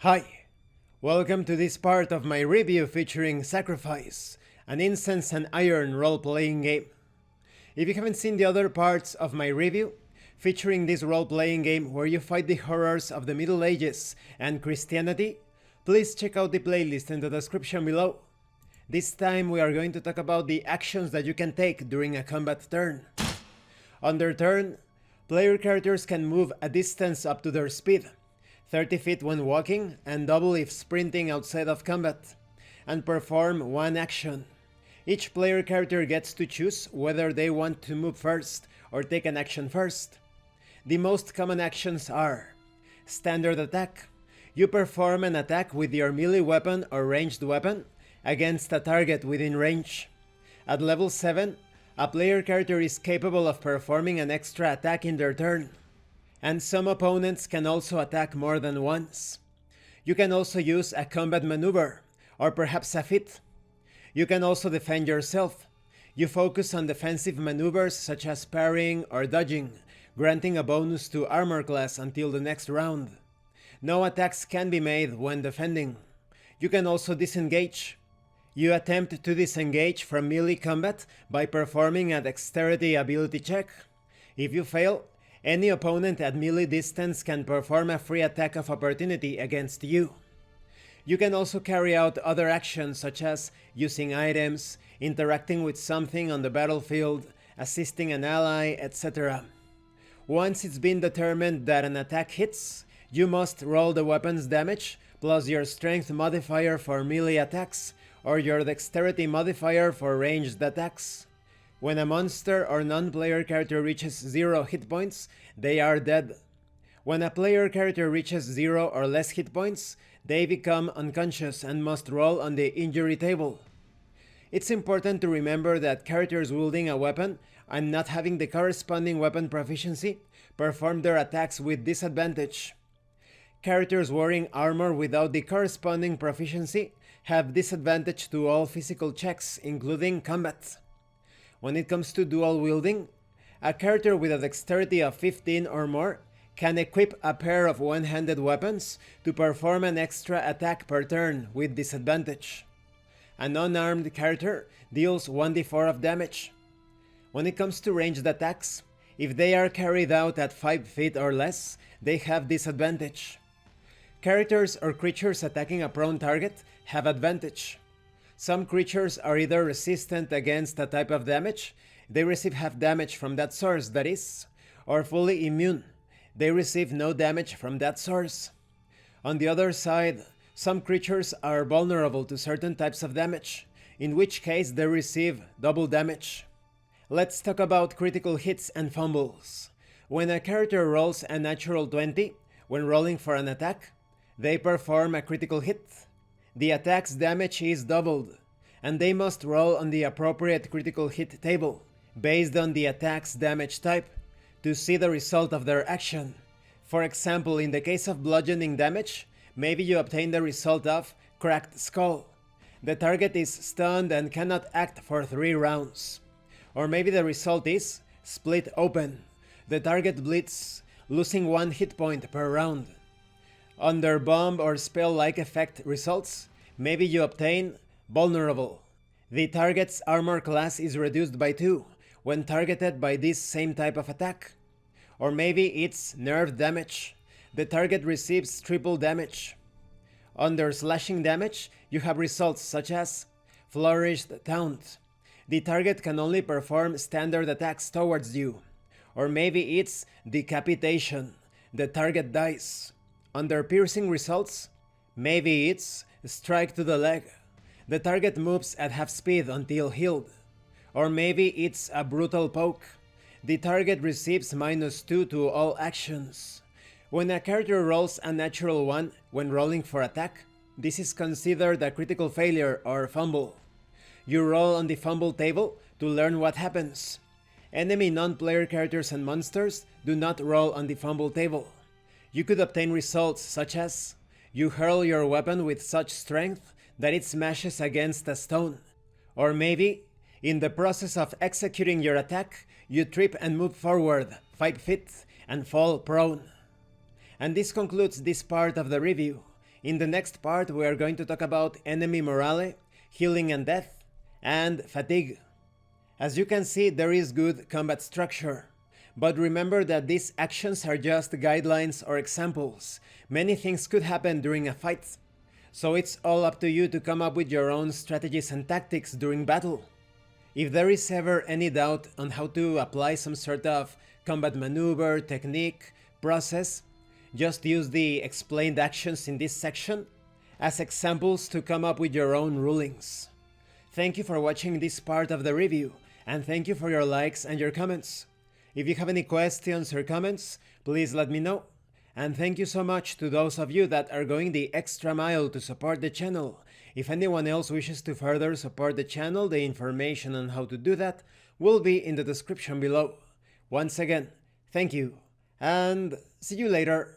Hi, welcome to this part of my review featuring Sacrifice, an Incense and Iron role-playing game. If you haven't seen the other parts of my review, featuring this role-playing game where you fight the horrors of the Middle Ages and Christianity, please check out the playlist in the description below. This time we are going to talk about the actions that you can take during a combat turn. On their turn, player characters can move a distance up to their speed, 30 feet when walking and double if sprinting outside of combat, and perform one action. Each player character gets to choose whether they want to move first or take an action first. The most common actions are: Standard Attack. You perform an attack with your melee weapon or ranged weapon against a target within range. At level 7, a player character is capable of performing an extra attack in their turn, and some opponents can also attack more than once. You can also use a combat maneuver, or perhaps a feat. You can also defend yourself. You focus on defensive maneuvers such as parrying or dodging, granting a bonus to armor class until the next round. No attacks can be made when defending. You can also disengage. You attempt to disengage from melee combat by performing a dexterity ability check. If you fail, any opponent at melee distance can perform a free attack of opportunity against you. You can also carry out other actions such as using items, interacting with something on the battlefield, assisting an ally, etc. Once it's been determined that an attack hits, you must roll the weapon's damage plus your strength modifier for melee attacks or your dexterity modifier for ranged attacks. When a monster or non-player character reaches 0 hit points, they are dead. When a player character reaches 0 or less hit points, they become unconscious and must roll on the injury table. It's important to remember that characters wielding a weapon and not having the corresponding weapon proficiency perform their attacks with disadvantage. Characters wearing armor without the corresponding proficiency have disadvantage to all physical checks, including combat. When it comes to dual wielding, a character with a dexterity of 15 or more can equip a pair of one-handed weapons to perform an extra attack per turn with disadvantage. A non-armed character deals 1d4 of damage. When it comes to ranged attacks, if they are carried out at 5 feet or less, they have disadvantage. Characters or creatures attacking a prone target have advantage. Some creatures are either resistant against a type of damage, they receive half damage from that source, that is, or fully immune, they receive no damage from that source. On the other side, some creatures are vulnerable to certain types of damage, in which case they receive double damage. Let's talk about critical hits and fumbles. When a character rolls a natural 20 when rolling for an attack, they perform a critical hit. The attack's damage is doubled, and they must roll on the appropriate critical hit table, based on the attack's damage type, to see the result of their action. For example, in the case of bludgeoning damage, maybe you obtain the result of cracked skull. The target is stunned and cannot act for 3 rounds. Or maybe the result is split open. The target bleeds, losing 1 hit point per round. Under bomb or spell-like effect results, maybe you obtain vulnerable. The target's armor class is reduced by 2 when targeted by this same type of attack. Or maybe it's nerve damage. The target receives triple damage. Under slashing damage, you have results such as flourished taunt. The target can only perform standard attacks towards you. Or maybe it's decapitation. The target dies. Under piercing results, maybe it's strike to the leg. The target moves at half speed until healed. Or maybe it's a brutal poke. The target receives -2 to all actions. When a character rolls a natural 1 when rolling for attack, this is considered a critical failure or fumble. You roll on the fumble table to learn what happens. Enemy non-player characters and monsters do not roll on the fumble table. You could obtain results such as you hurl your weapon with such strength that it smashes against a stone. Or maybe, in the process of executing your attack, you trip and move forward 5 feet and fall prone. And this concludes this part of the review. In the next part, we are going to talk about enemy morale, healing and death, and fatigue. As you can see, there is good combat structure. But remember that these actions are just guidelines or examples. Many things could happen during a fight. So it's all up to you to come up with your own strategies and tactics during battle. If there is ever any doubt on how to apply some sort of combat maneuver, technique, process, just use the explained actions in this section as examples to come up with your own rulings. Thank you for watching this part of the review, and thank you for your likes and your comments. If you have any questions or comments, please let me know. And thank you so much to those of you that are going the extra mile to support the channel. If anyone else wishes to further support the channel, the information on how to do that will be in the description below. Once again, thank you, and see you later.